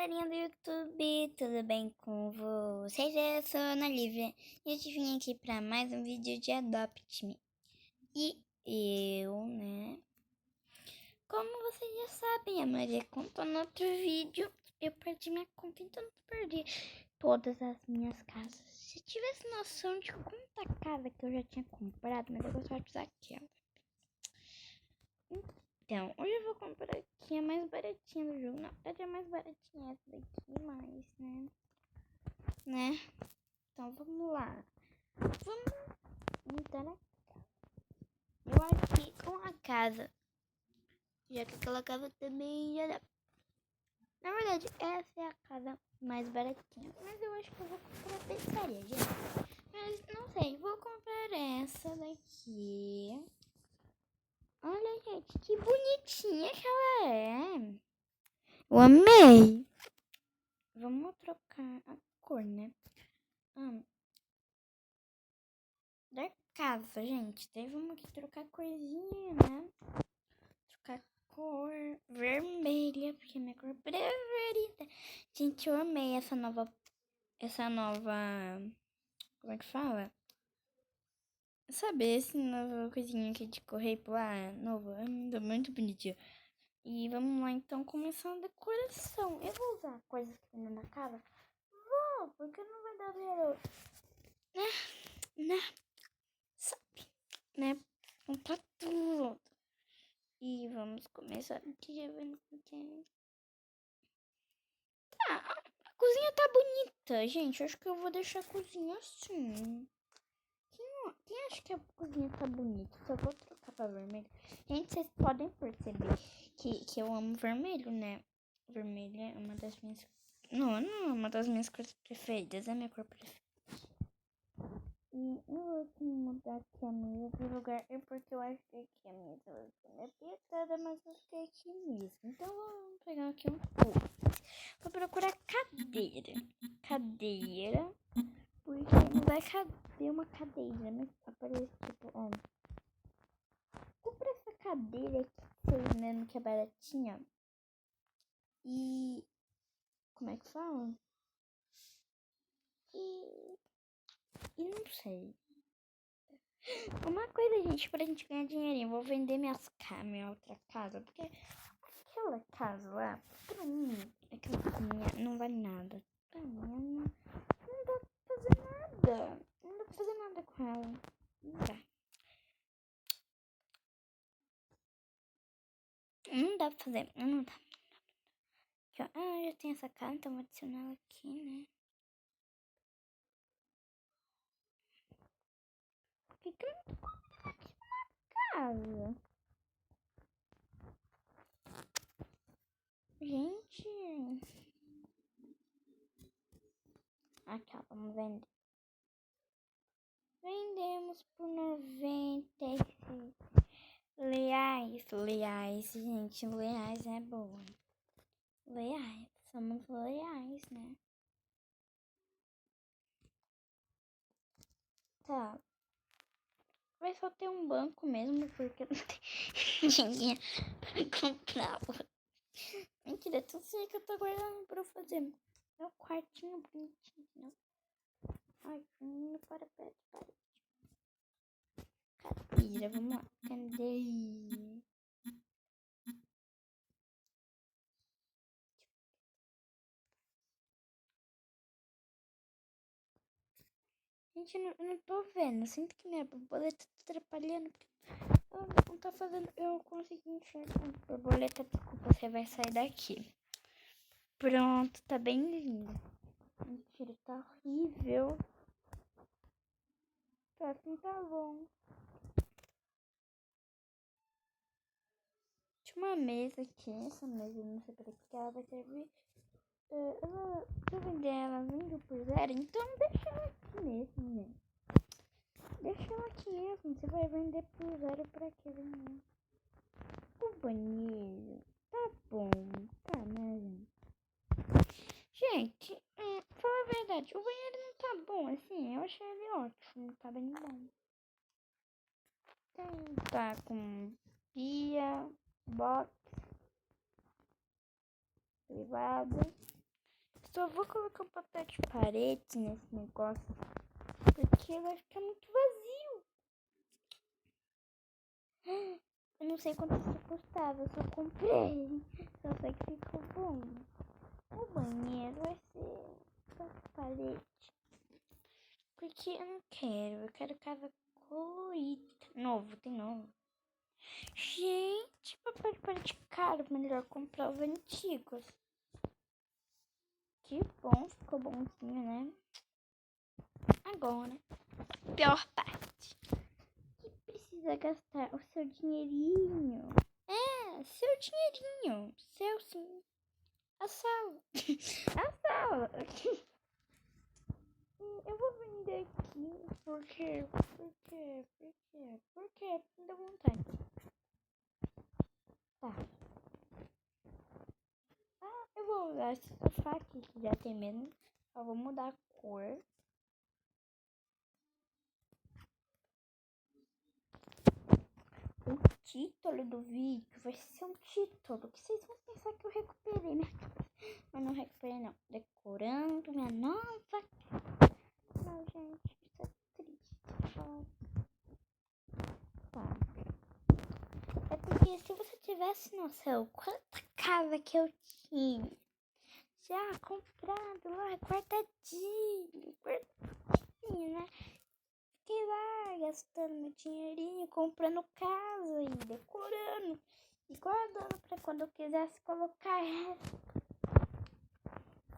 galerinha do YouTube, tudo bem com vocês? Eu sou a Ana Lívia e eu vim aqui para mais um vídeo de Adopt Me. E como vocês já sabem, a Maria contou no outro vídeo, eu perdi minha conta, então não perdi todas as minhas casas. Se eu tivesse noção de quanta casa que eu já tinha comprado, mas eu gostava de usar aquela. Então, hoje eu vou comprar aqui a mais baratinha do jogo. Na verdade, a mais baratinha é essa daqui, mas, né? Então, vamos lá. Vamos entrar na casa. Eu acho que com a casa, já que aquela casa também já dá. Na verdade, essa é a casa mais baratinha. Mas eu acho que eu vou comprar a pizzaria, gente. Mas, não sei, vou comprar essa daqui. Olha, gente, que bonitinha que ela é. Eu amei. Vamos trocar a cor, né? Da casa, gente. Daí vamos aqui trocar a corzinha, né? Trocar a cor vermelha, porque é minha cor preferida. Gente, eu amei essa nova... Como é que fala? Sabe, esse novo coisinha aqui de correr lá, novo. É muito bonitinho. E vamos lá, então, começar a decoração. Eu vou usar coisas que tem na casa. Vou, porque não vai dar dinheiro. Né? Sabe? Né? Comprar tudo. E vamos começar aqui. A cozinha tá bonita, gente. Eu acho que eu vou deixar a cozinha assim. Quem acha que a cozinha tá bonita? Só vou trocar pra vermelho. Gente, vocês podem perceber que eu amo vermelho, né? Vermelho é uma das minhas... Não é uma das minhas cores preferidas. É a minha cor preferida. E eu vou mudar aqui a mesa de lugar. É porque eu acho que aqui a mesa é pesada, mas eu fiquei aqui mesmo. Então vamos pegar aqui um pouco. Vou procurar cadeira. Porque não vai caber uma cadeira, mas aparece tipo, ó. Compra essa cadeira aqui, vocês mesmo que é baratinha. E... Como é que fala? E não sei. Uma coisa, gente, pra gente ganhar dinheirinho, eu vou vender minha outra casa, porque aquela casa lá, pra mim, aquela cozinha não vale nada. Pra mim, não dá pra fazer nada. Não dá pra fazer nada com ela. Não dá. Não dá pra fazer, não dá. Aqui, ó. Já tem essa casa, então vou adicionar ela aqui, né? Por que que eu não tô aqui na casa? Gente. Aqui, ó, vamos vender. Vendemos por 96 reais, gente. Reais é boa. Reais, somos reais, né? Tá. Vai só ter um banco mesmo, porque não tem dinheiro pra comprar outro. Mentira, tudo isso aí que eu tô guardando pra fazer. Meu quartinho bonitinho, né? Ai, menino, para. Cadeira, vamos lá. Cadê? Gente, eu não tô vendo. Sinto que minha borboleta tá atrapalhando. Porque ela não tá fazendo eu conseguir enxergar. Borboleta, desculpa, você vai sair daqui. Pronto, tá bem lindo. Mentira, tá horrível. Tá assim, tá bom. Tinha uma mesa aqui. Essa mesa, não sei pra que ela vai servir. Se eu vender ela vindo por zero, então deixa ela aqui mesmo, né? Deixa ela aqui mesmo. Você vai vender por zero pra quê, né? O banheiro tá bom, tá, né, gente? Gente, fala a verdade, o banheiro não tá bom, assim, eu achei ele ótimo, tá bem bom. Tá com pia, box, privada. só vou colocar um papel de parede nesse negócio, porque vai ficar muito vazio. Eu não sei quanto isso custava, eu só comprei. Só sei que ficou bom. O banheiro vai ser papel de parede. Porque eu quero casa colorida. Novo, tem novo. Gente, papel de parede caro, melhor comprar os antigos. Que bom, ficou bonzinho, né? Agora, pior parte. Que precisa gastar o seu dinheirinho. Seu dinheirinho. Seu sim. A sala. A sala. Eu vou vender aqui. Por quê? Não dá vontade. Tá. Eu vou usar esse sofá aqui, que já tem mesmo. Só vou mudar a cor. O título do vídeo vai ser um título que vocês vão pensar que eu recuperei minha casa. Mas não recuperei não. Decorando minha nova casa. Não, gente, isso é triste. Tá. É porque se você tivesse noção quanta casa que eu tinha já comprado lá, guardadinho, né? Fiquei lá gastando meu dinheirinho, comprando casa e decorando e guardando pra quando eu quisesse colocar ela.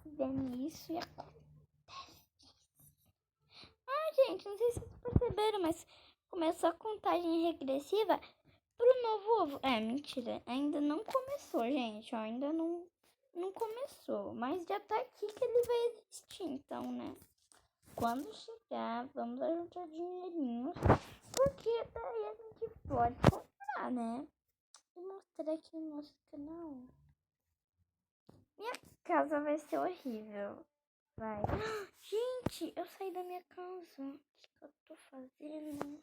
Vendo isso e acontece. Gente, não sei se vocês perceberam, mas começou a contagem regressiva pro novo ovo. Mentira, ainda não começou, gente, ó, ainda não começou, mas já tá aqui que ele vai existir, então, né? Quando chegar, vamos juntar dinheirinhos, porque daí a gente pode comprar, né? E mostrar aqui no nosso canal. Minha casa vai ser horrível. Vai. Gente, eu saí da minha casa. O que eu tô fazendo?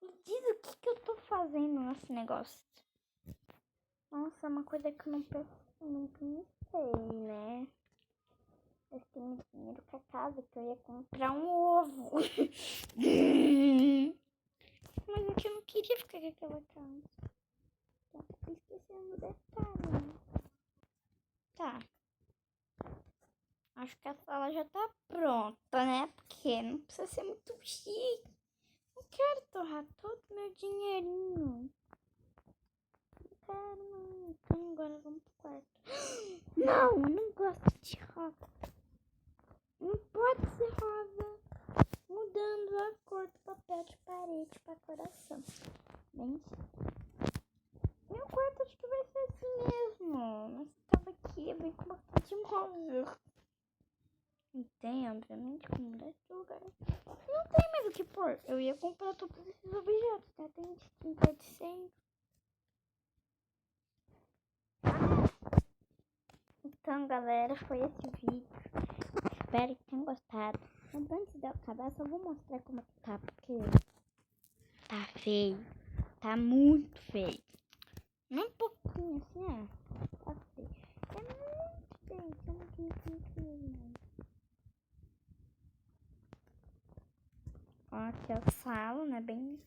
Me diz o que eu tô fazendo nesse negócio. Nossa, é uma coisa que eu não pensei, né? Eu tenho dinheiro pra casa que eu ia comprar um ovo. Mas é que eu não queria ficar com aquela casa. Tô esquecendo o detalhe. Tá. Acho que a sala já tá pronta, né? Porque não precisa ser muito chique. Não quero torrar todo meu dinheirinho. Não quero, não. Então agora vamos pro quarto. Não, eu não gosto de rosa. Não pode ser rosa. Mudando a cor do papel de parede para coração. Bem, meu quarto acho que vai ser assim mesmo. Mas tava aqui, bem com bastante móvel. Não tem, obviamente, como mudar esse lugar. Não tem mais o que pôr. Eu ia comprar todos esses objetos, né? Tem tinta de 100. Então, galera, foi esse vídeo. Espero que tenham gostado. Mas antes de eu acabar, só vou mostrar como é que tá, porque tá feio. Tá muito feio. Um pouquinho assim, ó. Tá feio. É muito feio. É muito feio. Ó, aqui é a sala, né? Bem...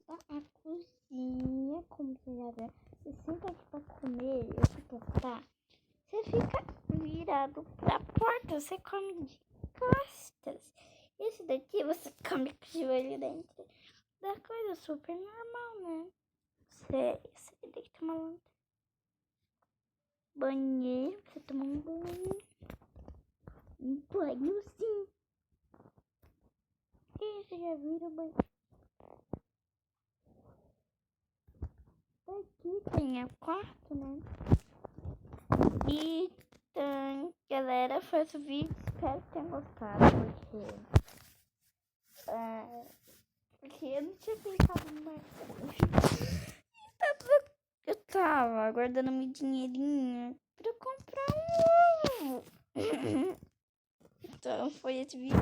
A cozinha, como você já vê. Você senta aqui pra comer, eu fico tá. Você fica virado pra porta, você come de costas. Esse daqui você come com o joelho dentro da coisa super normal, né? Você deita uma lanterna. Banheiro, você toma um banho. Um banho sim. E você já vira o banho. Aqui tem a quarto, né? Então, galera, foi esse vídeo. Espero que tenham gostado, porque eu não tinha pensado em mais coisa. Eu tava guardando meu dinheirinho pra comprar um ovo. Então, foi esse vídeo.